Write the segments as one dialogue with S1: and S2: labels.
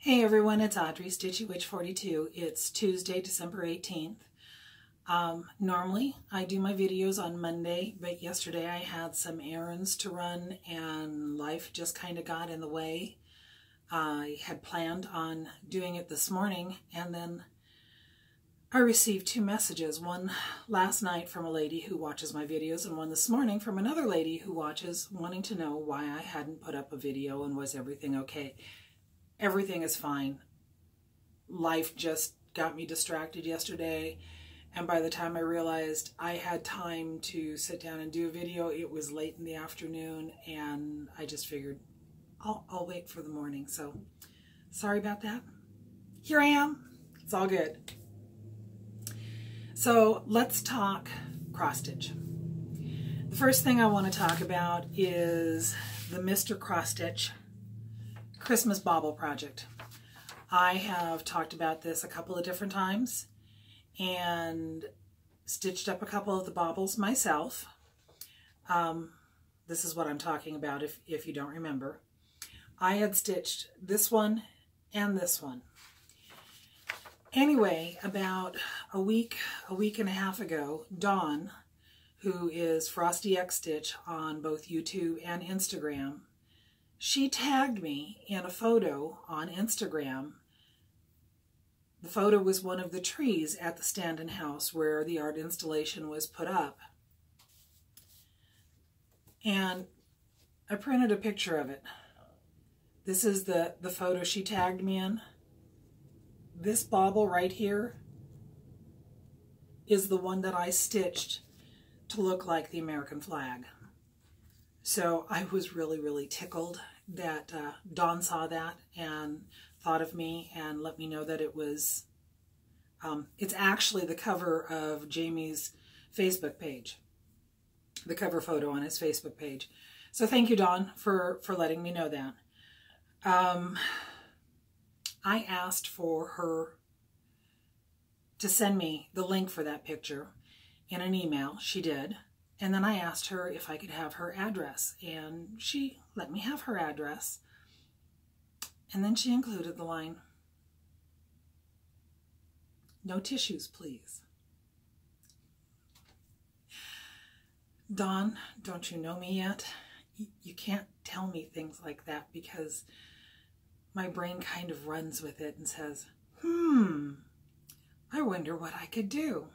S1: Hey everyone, it's Audrey, Stitchy Witch 42. It's Tuesday, December 18th. Normally I do my videos on Monday, but yesterday I had some errands to run and life just kind of got in the way. I had planned on doing it this morning, and then I received two messages. One last night from a lady who watches my videos, and one this morning from another lady who watches, wanting to know why I hadn't put up a video and was everything okay. Everything is fine. Life just got me distracted yesterday, and by the time I realized I had time to sit down and do a video, it was late in the afternoon, and I just figured I'll wait for the morning. So sorry about that. Here I am. It's all good. So let's talk cross stitch. The first thing I want to talk about is the Mr. Cross Stitch Christmas Bauble project. I have talked about this a couple of different times and stitched up a couple of the baubles myself. This is what I'm talking about if you don't remember. I had stitched this one and this one. Anyway, about a week and a half ago, Dawn, who is Frosty X Stitch on both YouTube and Instagram, she tagged me in a photo on Instagram. The photo was one of the trees at the Stand-in house where the art installation was put up. And I printed a picture of it. This is the photo she tagged me in. This bauble right here is the one that I stitched to look like the American flag. So I was really tickled that Dawn saw that and thought of me and let me know that it was, it's actually the cover of Jamie's Facebook page, the cover photo on his Facebook page. So thank you, Dawn, for letting me know that. I asked for her to send me the link for that picture in an email. She did. And then I asked her if I could have her address, and she let me have her address. And then she included the line, "No tissues, please." Dawn, don't you know me yet? You can't tell me things like that because my brain kind of runs with it and says, I wonder what I could do.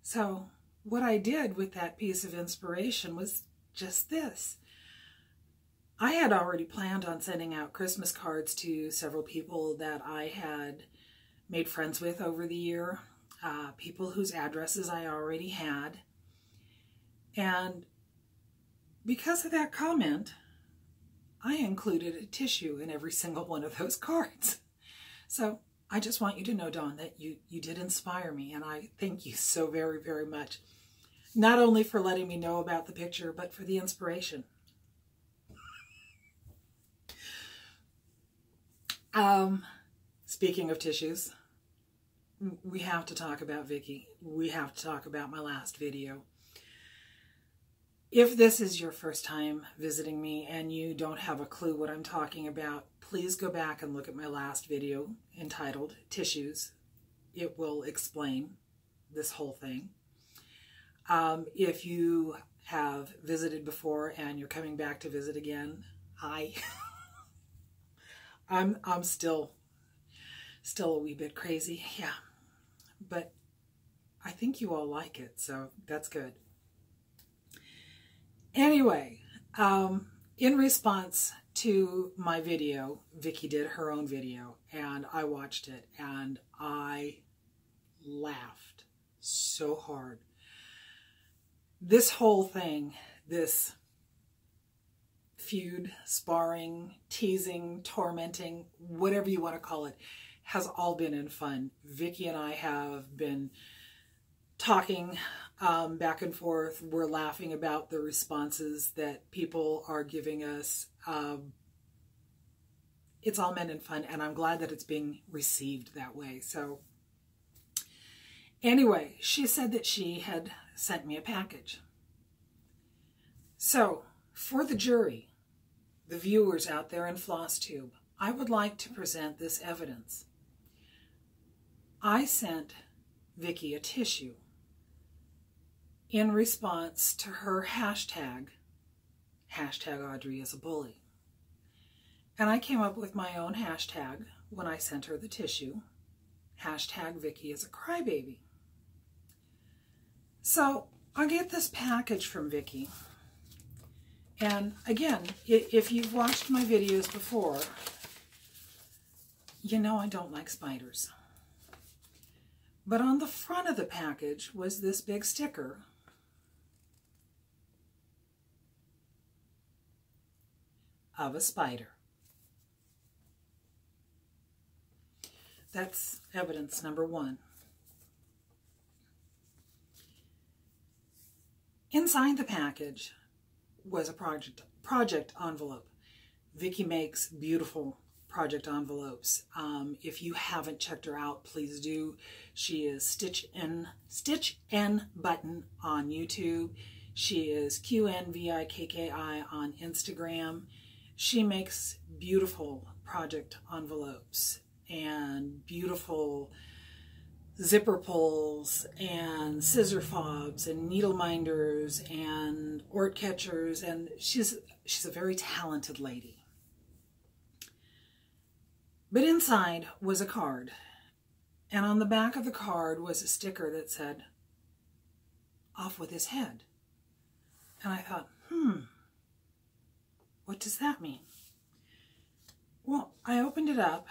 S1: So what I did with that piece of inspiration was just this. I had already planned on sending out Christmas cards to several people that I had made friends with over the year, people whose addresses I already had. And because of that comment, I included a tissue in every single one of those cards. So I just want you to know, Dawn, that you did inspire me, and I thank you so very much. Not only for letting me know about the picture, but for the inspiration. Speaking of tissues, we have to talk about Vicky. We have to talk about my last video. If this is your first time visiting me and you don't have a clue what I'm talking about, please go back and look at my last video entitled Tissues. It will explain this whole thing. If you have visited before and you're coming back to visit again, hi. I'm still a wee bit crazy, yeah. But I think you all like it, so that's good. Anyway, in response to my video, Vicky did her own video, and I watched it, and I laughed so hard. This whole thing, this feud, sparring, teasing, tormenting, whatever you want to call it, has all been in fun. Vicky and I have been talking back and forth. We're laughing about the responses that people are giving us. It's all meant in fun, and I'm glad that it's being received that way. So anyway, she said that she had sent me a package. So for the jury, the viewers out there in FlossTube, I would like to present this evidence. I sent Vicki a tissue in response to her hashtag Audrey is a bully. And I came up with my own hashtag when I sent her the tissue, hashtag Vicki is a crybaby. So I get this package from Vicki. And again, if you've watched my videos before, you know I don't like spiders. But on the front of the package was this big sticker of a spider. That's evidence number one. Inside the package was a project envelope. Vicki makes beautiful project envelopes. If you haven't checked her out, please do. She is Stitch N Button on YouTube. She is QNVIKKI on Instagram. She makes beautiful project envelopes and beautiful zipper pulls and scissor fobs and needle minders and ort catchers, and she's a very talented lady. But inside was a card, and on the back of the card was a sticker that said, "Off with his head." And I thought, what does that mean? Well, I opened it up,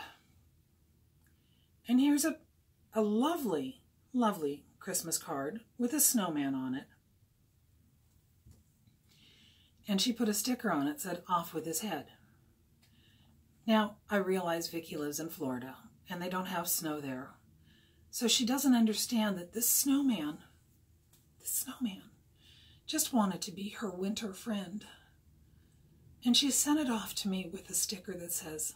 S1: and here's a lovely, lovely Christmas card with a snowman on it. And she put a sticker on it that said, "Off with his head." Now, I realize Vicki lives in Florida, and they don't have snow there. So she doesn't understand that this snowman just wanted to be her winter friend. And she sent it off to me with a sticker that says,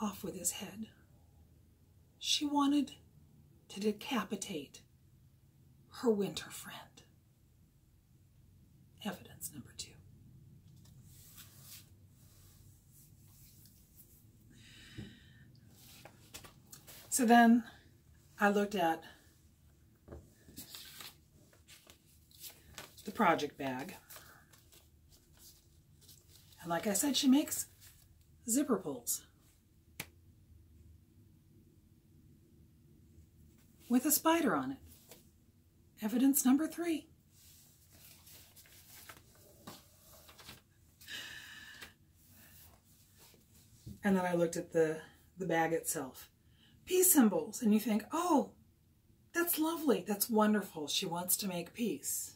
S1: "Off with his head." She wanted to decapitate her winter friend. Evidence number two. So then I looked at the project bag. And like I said, she makes zipper pulls with a spider on it. Evidence number three. And then I looked at the bag itself. Peace symbols. And you think, oh, that's lovely. That's wonderful. She wants to make peace.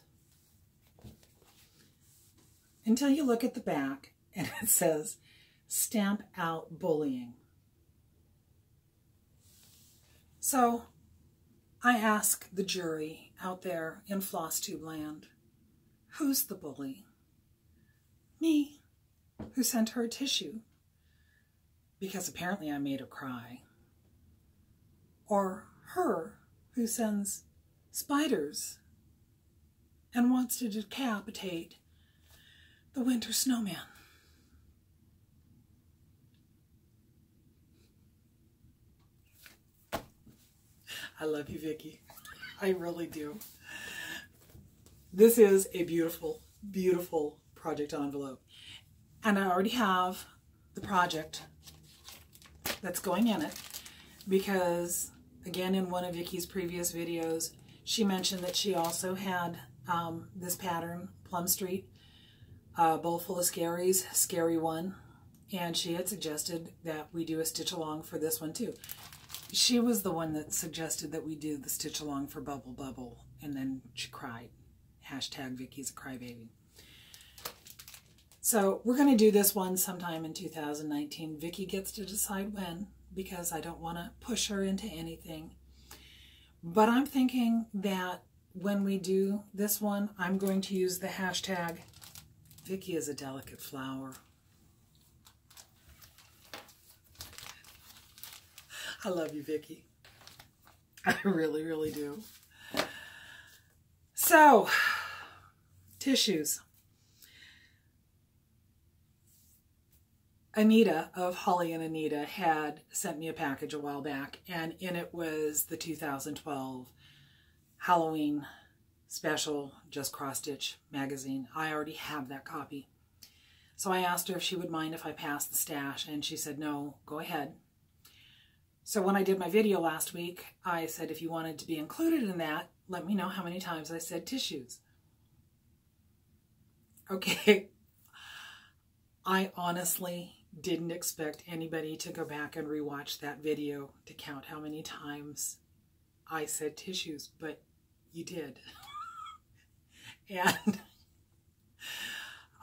S1: Until you look at the back and it says, "Stamp out bullying." So I ask the jury out there in FlossTube land, who's the bully? Me, who sent her a tissue because apparently I made her cry. Or her, who sends spiders and wants to decapitate the winter snowman. I love you, Vicki. I really do. This is a beautiful, beautiful project envelope. And I already have the project that's going in it because, again, in one of Vicki's previous videos, she mentioned that she also had this pattern, Plum Street, Bowl Full of Scaries, Scary One, and she had suggested that we do a stitch along for this one too. She was the one that suggested that we do the stitch along for Bubble Bubble, and then she cried. Hashtag Vicki's a crybaby. So we're going to do this one sometime in 2019. Vicki gets to decide when, because I don't want to push her into anything. But I'm thinking that when we do this one, I'm going to use the hashtag Vicki is a delicate flower. I love you, Vicki. I really, really do. So, tissues. Anita of Holly and Anita had sent me a package a while back, and in it was the 2012 Halloween special Just Cross Stitch magazine. I already have that copy. So I asked her if she would mind if I passed the stash, and she said, no, go ahead. So when I did my video last week, I said if you wanted to be included in that, let me know how many times I said tissues. Okay. I honestly didn't expect anybody to go back and rewatch that video to count how many times I said tissues, but you did. And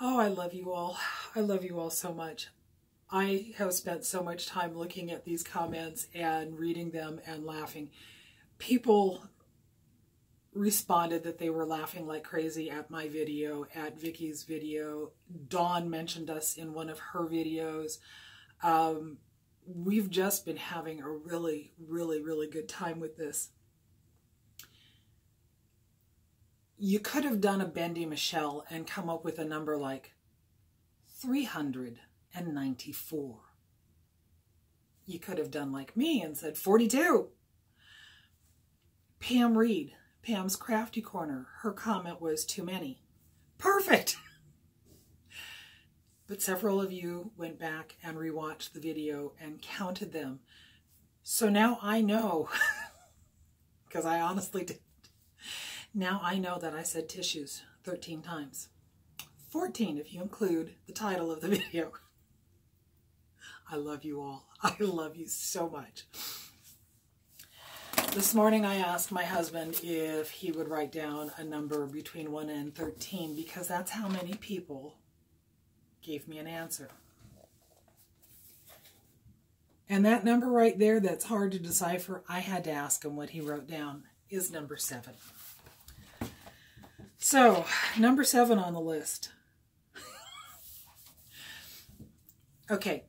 S1: oh, I love you all. I love you all so much. I have spent so much time looking at these comments and reading them and laughing. People responded that they were laughing like crazy at my video, at Vicky's video. Dawn mentioned us in one of her videos. We've just been having a really, really, really good time with this. You could have done a Bendy Michelle and come up with a number like 394. You could have done like me and said 42. Pam Reed, Pam's Crafty Corner, her comment was too many. Perfect! But several of you went back and rewatched the video and counted them. So now I know, because I honestly didn't. Now I know that I said tissues 13 times. 14 if you include the title of the video. I love you all. I love you so much. This morning I asked my husband if he would write down a number between 1 and 13 because that's how many people gave me an answer. And that number right there that's hard to decipher, I had to ask him what he wrote down, is number 7. So, number 7 on the list. Okay,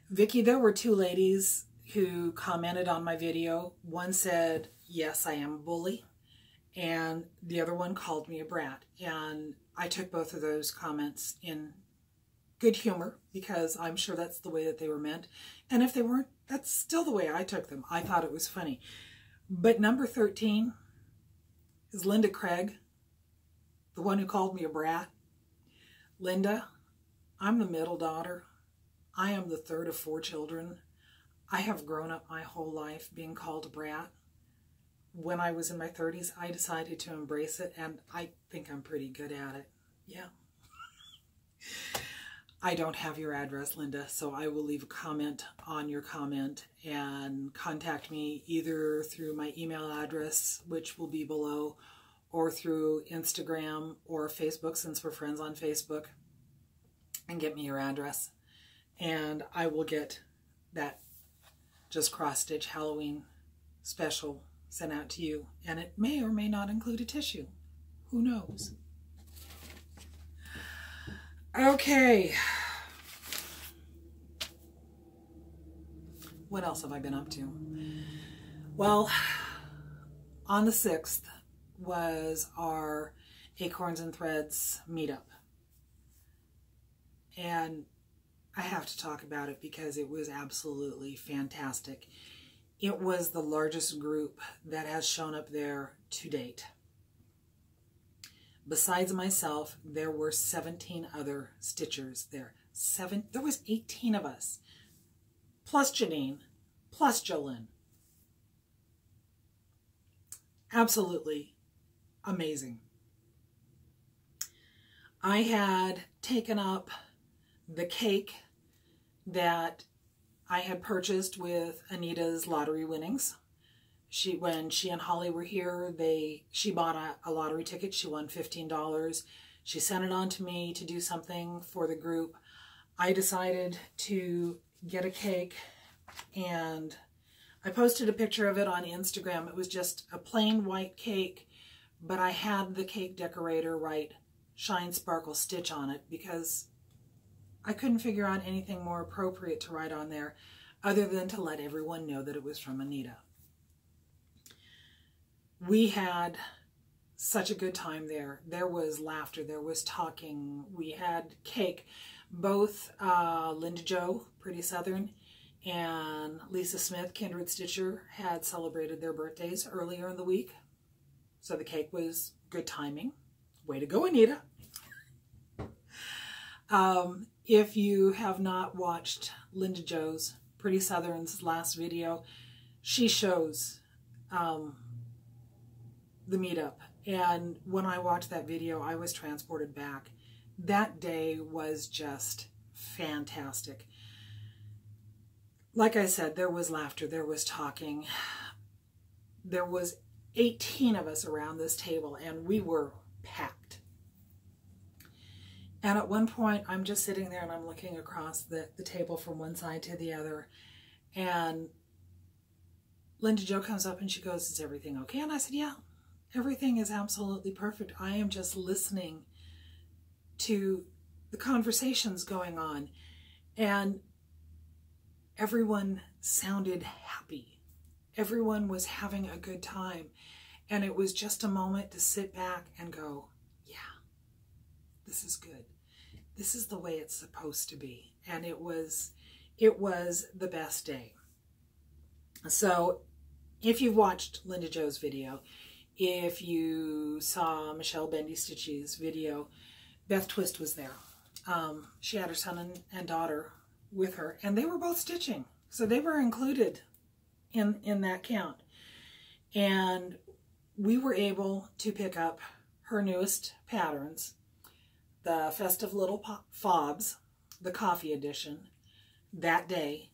S1: Vicky, there were 2 ladies who commented on my video. One said, yes, I am a bully, and the other one called me a brat. And I took both of those comments in good humor because I'm sure that's the way that they were meant. And if they weren't, that's still the way I took them. I thought it was funny. But number 13 is Linda Craig, the one who called me a brat. Linda, I'm the middle daughter. I am the third of 4 children. I have grown up my whole life being called a brat. When I was in my 30s, I decided to embrace it, and I think I'm pretty good at it. Yeah. I don't have your address, Linda, so I will leave a comment on your comment and contact me either through my email address, which will be below, or through Instagram or Facebook, since we're friends on Facebook, and get me your address. And I will get that Just Cross Stitch Halloween special sent out to you. And it may or may not include a tissue. Who knows? Okay. What else have I been up to? Well, on the 6th was our Acorns and Threads meetup. And I have to talk about it because it was absolutely fantastic. It was the largest group that has shown up there to date. Besides myself, there were 17 other stitchers there. There was 18 of us, plus Janine, plus Jolynn. Absolutely amazing. I had taken up the cake that I had purchased with Anita's lottery winnings. When she and Holly were here, she bought a lottery ticket. She won $15. She sent it on to me to do something for the group. I decided to get a cake, and I posted a picture of it on Instagram. It was just a plain white cake, but I had the cake decorator write Shine Sparkle Stitch on it because I couldn't figure out anything more appropriate to write on there other than to let everyone know that it was from Anita. We had such a good time there. There was laughter, there was talking, we had cake, Both Linda Jo, Pretty Southern, and Lisa Smith, Kindred Stitcher, had celebrated their birthdays earlier in the week. So the cake was good timing. Way to go, Anita. If you have not watched Linda Jo's, Pretty Southern's last video, she shows the meetup. And when I watched that video, I was transported back. That day was just fantastic. Like I said, there was laughter, there was talking. There was 18 of us around this table, and we were packed. And at one point, I'm just sitting there and I'm looking across the table from one side to the other. And Linda Jo comes up and she goes, "Is everything okay?" And I said, "Yeah, everything is absolutely perfect. I am just listening to the conversations going on." And everyone sounded happy. Everyone was having a good time. And it was just a moment to sit back and go, yeah, this is good. This is the way it's supposed to be. And it was the best day. So if you've watched Linda Jo's video, if you saw Michelle Bendy Stitchy's video, Beth Twist was there. She had her son and daughter with her, and they were both stitching. So they were included in that count. And we were able to pick up her newest patterns, the Festive Little Fobs, the coffee edition, that day.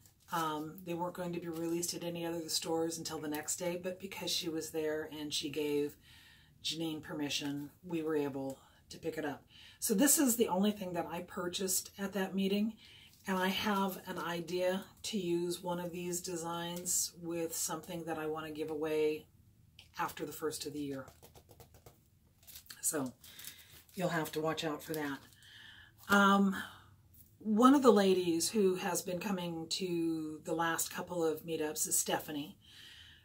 S1: They weren't going to be released at any other stores until the next day, but because she was there and she gave Janine permission, we were able to pick it up. So this is the only thing that I purchased at that meeting, and I have an idea to use one of these designs with something that I want to give away after the first of the year. So you'll have to watch out for that. One of the ladies who has been coming to the last couple of meetups is Stephanie.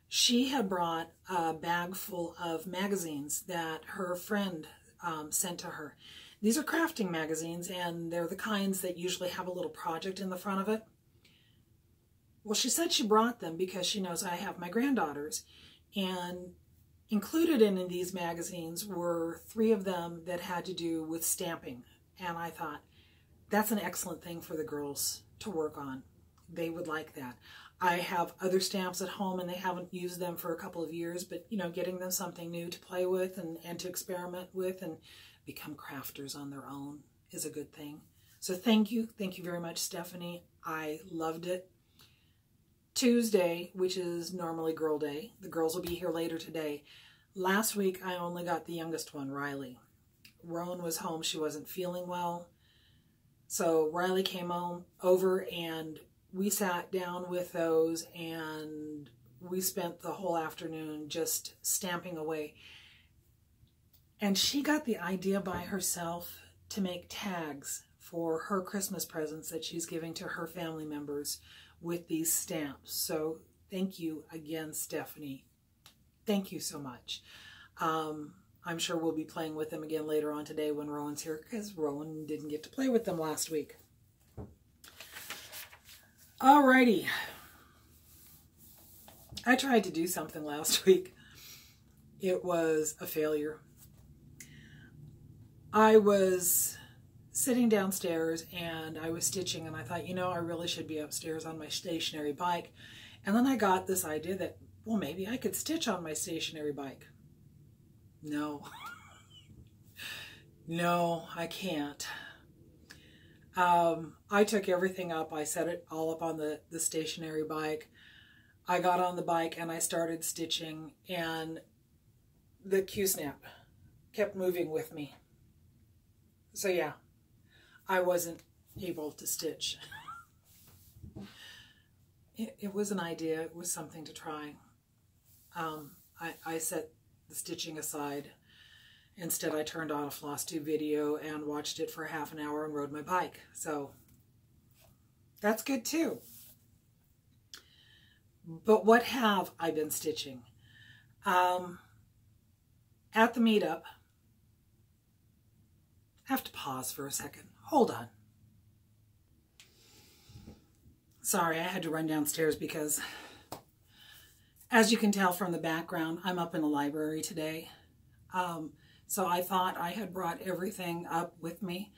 S1: She had brought a bag full of magazines that her friend sent to her. These are crafting magazines, and they're the kinds that usually have a little project in the front of it. Well, she said she brought them because she knows I have my granddaughters, and included in these magazines were 3 of them that had to do with stamping. And I thought, that's an excellent thing for the girls to work on. They would like that. I have other stamps at home and they haven't used them for a couple of years, but you know, getting them something new to play with and to experiment with and become crafters on their own is a good thing. So thank you very much, Stephanie. I loved it. Tuesday, which is normally Girl Day, the girls will be here later today. Last week I only got the youngest one, Riley. Rowan was home, she wasn't feeling well. So Riley came over and we sat down with those and we spent the whole afternoon just stamping away. And she got the idea by herself to make tags for her Christmas presents that she's giving to her family members with these stamps. So thank you again, Stephanie. Thank you so much. I'm sure we'll be playing with them again later on today when Rowan's here, because Rowan didn't get to play with them last week. Alrighty. I tried to do something last week. It was a failure. I was sitting downstairs and I was stitching and I thought, you know, I really should be upstairs on my stationary bike. And then I got this idea that, well, maybe I could stitch on my stationary bike. No. No, I can't. I took everything up. I set it all up on the stationary bike. I got on the bike and I started stitching, and the Q-snap kept moving with me. So yeah, I wasn't able to stitch. It was an idea. It was something to try. I set the stitching aside. Instead, I turned on a floss tube video and watched it for half an hour and rode my bike. So that's good too. But what have I been stitching? At the meetup, I have to pause for a second. Hold on. Sorry, I had to run downstairs because, as you can tell from the background, I'm up in the library today. So I thought I had brought everything up with me.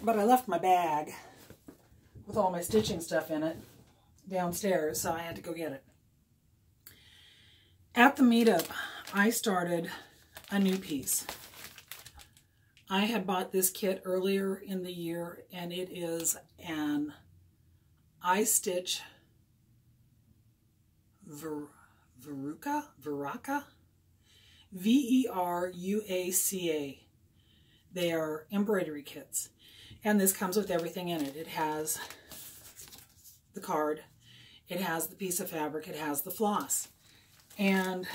S1: But I left my bag with all my stitching stuff in it downstairs, so I had to go get it. At the meetup, I started a new piece. I had bought this kit earlier in the year, and it is an I-stitch Veruca, V-E-R-U-A-C-A. They are embroidery kits, and this comes with everything in it. It has the card, it has the piece of fabric, it has the floss, and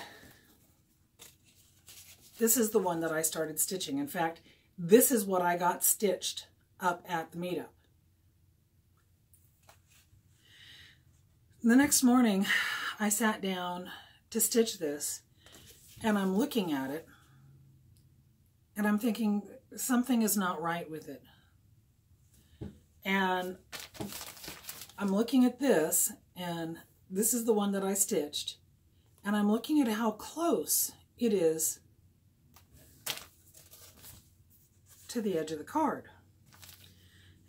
S1: this is the one that I started stitching. In fact, this is what I got stitched up at the meetup. The next morning, I sat down to stitch this, and I'm looking at it, and I'm thinking, something is not right with it. And I'm looking at this, and this is the one that I stitched, and I'm looking at how close it is to the edge of the card.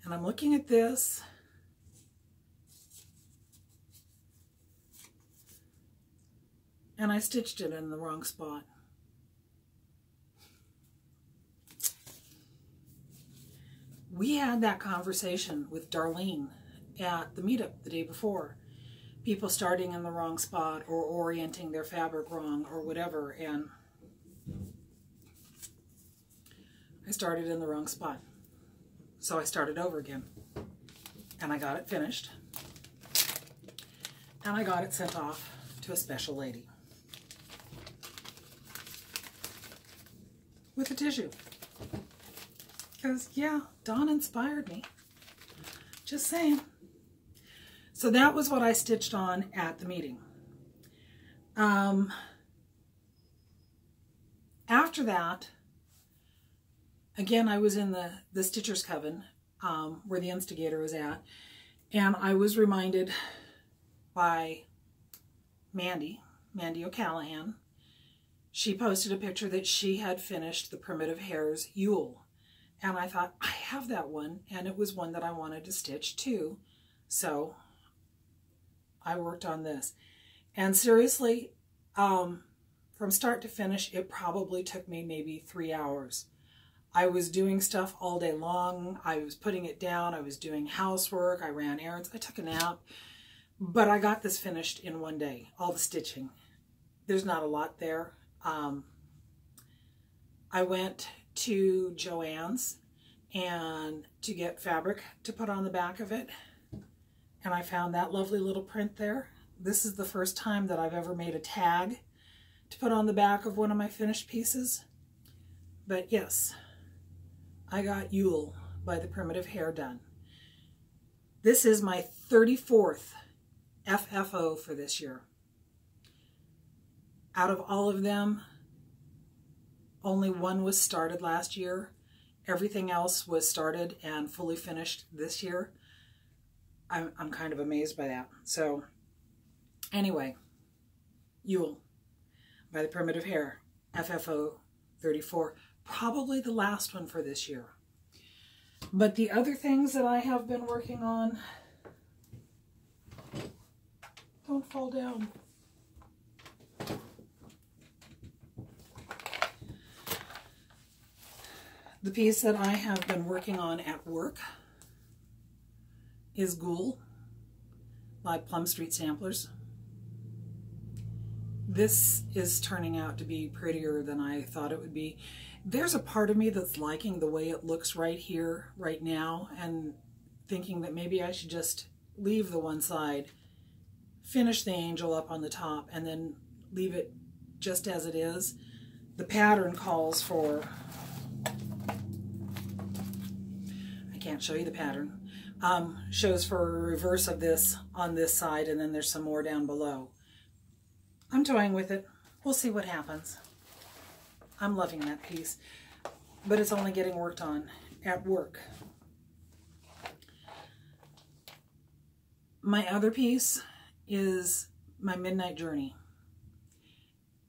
S1: And I'm looking at this, and I stitched it in the wrong spot. We had that conversation with Darlene at the meetup the day before. People starting in the wrong spot or orienting their fabric wrong or whatever, and I started in the wrong spot. So I started over again, and I got it finished, and I got it sent off to a special lady with a tissue. Because, yeah, Dawn inspired me. Just saying. So that was what I stitched on at the meeting. After that, again, I was in the Stitcher's Coven, where the instigator was at, and I was reminded by Mandy O'Callahan. She posted a picture that she had finished the Primitive Hare's Yule. And I thought, I have that one, and it was one that I wanted to stitch too. So I worked on this. And seriously, from start to finish, it probably took me maybe 3 hours. I was doing stuff all day long. I was putting it down. I was doing housework. I ran errands. I took a nap. But I got this finished in one day, all the stitching. There's not a lot there. I went to Joann's and to get fabric to put on the back of it, and I found that lovely little print there. This is the first time that I've ever made a tag to put on the back of one of my finished pieces. But yes, I got Yule by the Primitive Hare done. This is my 34th FFO for this year. Out of all of them, only one was started last year. Everything else was started and fully finished this year. I'm kind of amazed by that. So anyway, Yule by the Primitive Hare, FFO 34. Probably the last one for this year. But the other things that I have been working on, don't fall down. The piece that I have been working on at work is Ghoul by Plum Street Samplers. This is turning out to be prettier than I thought it would be. There's a part of me that's liking the way it looks right here, right now, and thinking that maybe I should just leave the one side, finish the angel up on the top, and then leave it just as it is. The pattern calls for, I can't show you the pattern, shows for a reverse of this on this side, and then there's some more down below. I'm toying with it. We'll see what happens. I'm loving that piece, but it's only getting worked on at work. My other piece is my Midnight Journey.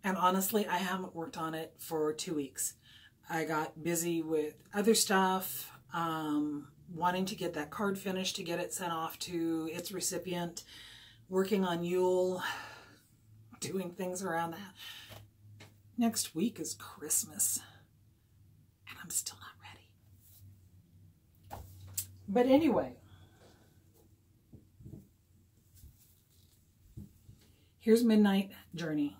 S1: And honestly, I haven't worked on it for 2 weeks. I got busy with other stuff, wanting to get that card finished to get it sent off to its recipient, working on Yule, doing things around that. Next week is Christmas, and I'm still not ready. But anyway, here's Midnight Journey.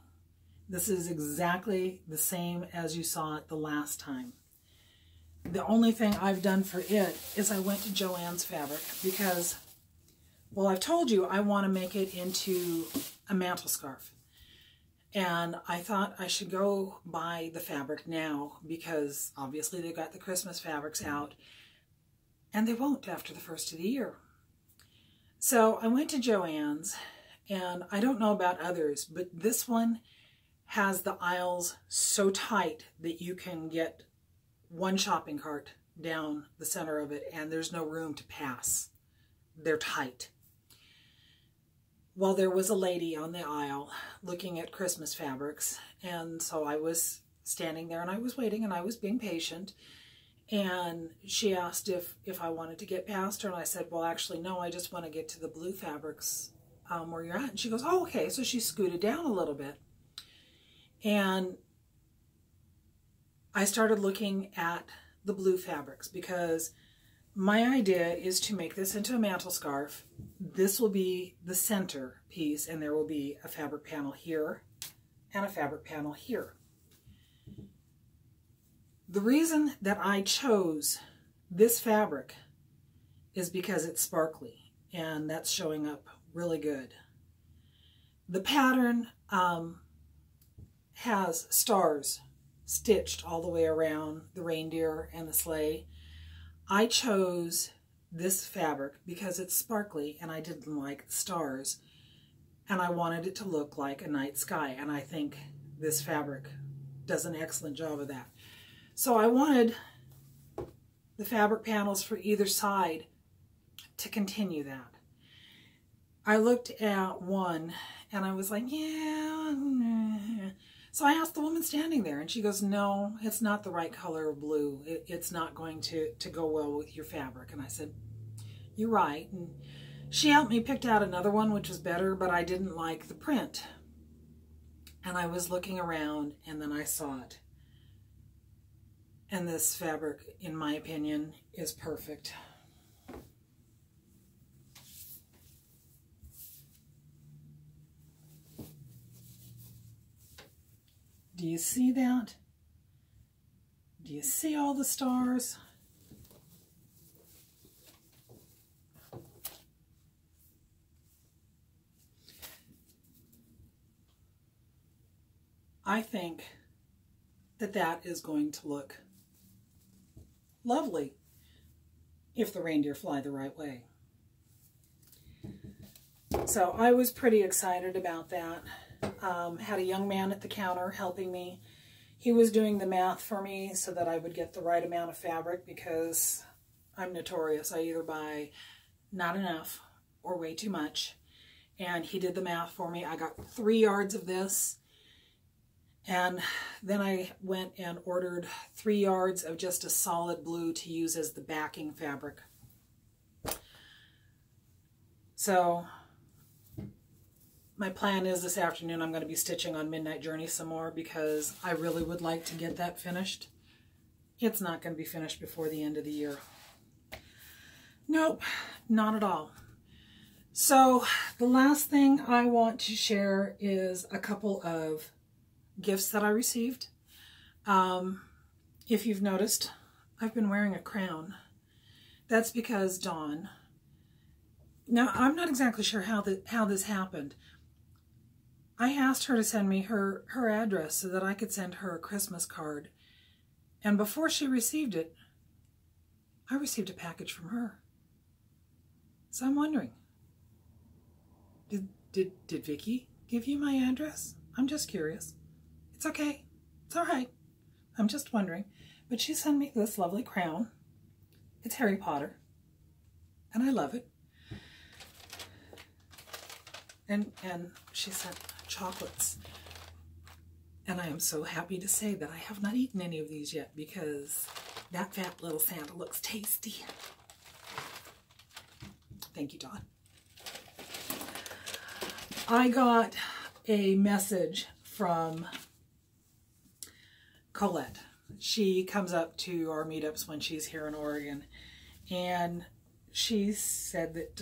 S1: This is exactly the same as you saw it the last time. The only thing I've done for it is I went to Joann's Fabric because, well, I've told you I want to make it into a mantle scarf. And I thought I should go buy the fabric now because obviously they've got the Christmas fabrics out and they won't after the first of the year. So I went to Joann's, and I don't know about others, but this one has the aisles so tight that you can get one shopping cart down the center of it and there's no room to pass. They're tight. Well, there was a lady on the aisle looking at Christmas fabrics, and so I was standing there and I was waiting and I was being patient, and she asked if I wanted to get past her, and I said, well, actually no, I just want to get to the blue fabrics where you're at. And she goes, oh, okay. So she scooted down a little bit. And I started looking at the blue fabrics because my idea is to make this into a mantle scarf. This will be the center piece, and there will be a fabric panel here and a fabric panel here. The reason that I chose this fabric is because it's sparkly, and that's showing up really good. The pattern has stars stitched all the way around the reindeer and the sleigh. I chose this fabric because it's sparkly and I didn't like the stars, and I wanted it to look like a night sky, and I think this fabric does an excellent job of that. So I wanted the fabric panels for either side to continue that. I looked at one and I was like, yeah. So I asked the woman standing there, and she goes, no, it's not the right color of blue. It's not going to go well with your fabric. And I said, you're right. And she helped me pick out another one, which was better, but I didn't like the print. And I was looking around, and then I saw it. And this fabric, in my opinion, is perfect. Do you see that? Do you see all the stars? I think that that is going to look lovely if the reindeer fly the right way. So I was pretty excited about that. Had a young man at the counter helping me. He was doing the math for me so that I would get the right amount of fabric, because I'm notorious. I either buy not enough or way too much. And he did the math for me. I got 3 yards of this. And then I went and ordered 3 yards of just a solid blue to use as the backing fabric. So my plan is this afternoon I'm going to be stitching on Midnight Journey some more, because I really would like to get that finished. It's not going to be finished before the end of the year. Nope, not at all. So the last thing I want to share is a couple of gifts that I received. If you've noticed, I've been wearing a crown. That's because Dawn, now I'm not exactly sure how this happened. I asked her to send me her address so that I could send her a Christmas card. And before she received it, I received a package from her. So I'm wondering, did Vicky give you my address? I'm just curious. It's okay. It's all right. I'm just wondering. But she sent me this lovely crown. It's Harry Potter. And I love it. And she sent chocolates. And I am so happy to say that I have not eaten any of these yet because that fat little Santa looks tasty. Thank you, Dawn. I got a message from Colette. She comes up to our meetups when she's here in Oregon. And she said that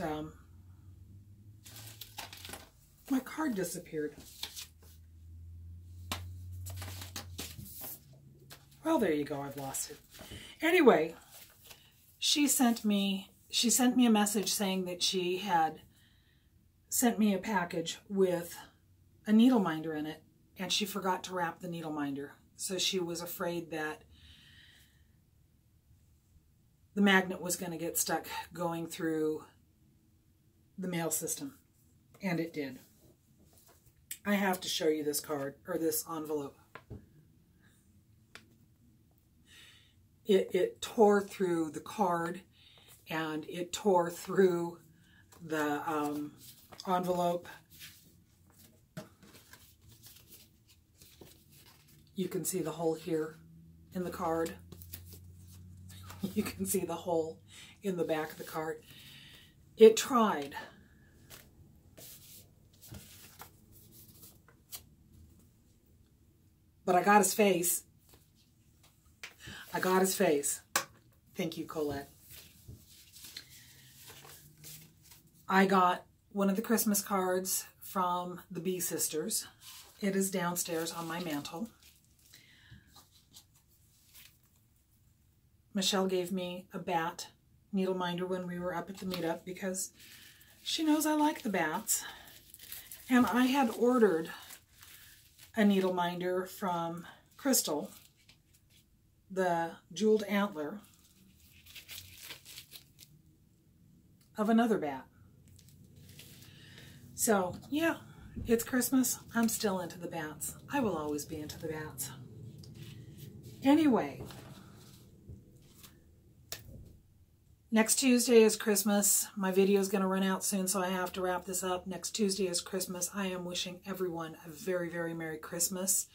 S1: my card disappeared. Well, there you go. I've lost it. Anyway, she sent me a message saying that she had sent me a package with a needle minder in it, and she forgot to wrap the needle minder. So she was afraid that the magnet was going to get stuck going through the mail system, and it did. I have to show you this card, or this envelope. It tore through the card, and it tore through the envelope. You can see the hole here in the card. You can see the hole in the back of the card. It tried. But I got his face. I got his face. Thank you, Colette. I got one of the Christmas cards from the Bee Sisters. It is downstairs on my mantle. Michelle gave me a bat needle minder when we were up at the meetup because she knows I like the bats. And I had ordered a needle minder from Crystal, the jeweled antler of another bat. So, yeah, it's Christmas. I'm still into the bats. I will always be into the bats. Anyway, next Tuesday is Christmas. My video is going to run out soon, so I have to wrap this up. Next Tuesday is Christmas. I am wishing everyone a very, very Merry Christmas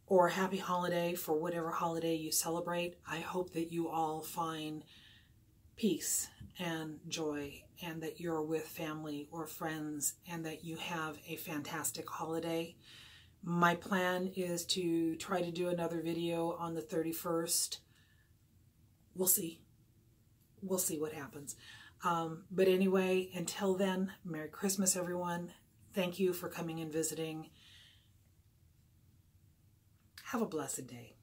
S1: or Happy Holiday for whatever holiday you celebrate. I hope that you all find peace and joy, and that you're with family or friends, and that you have a fantastic holiday. My plan is to try to do another video on the 31st. We'll see. We'll see what happens. But anyway, until then, Merry Christmas, everyone. Thank you for coming and visiting. Have a blessed day.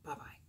S1: Bye-bye.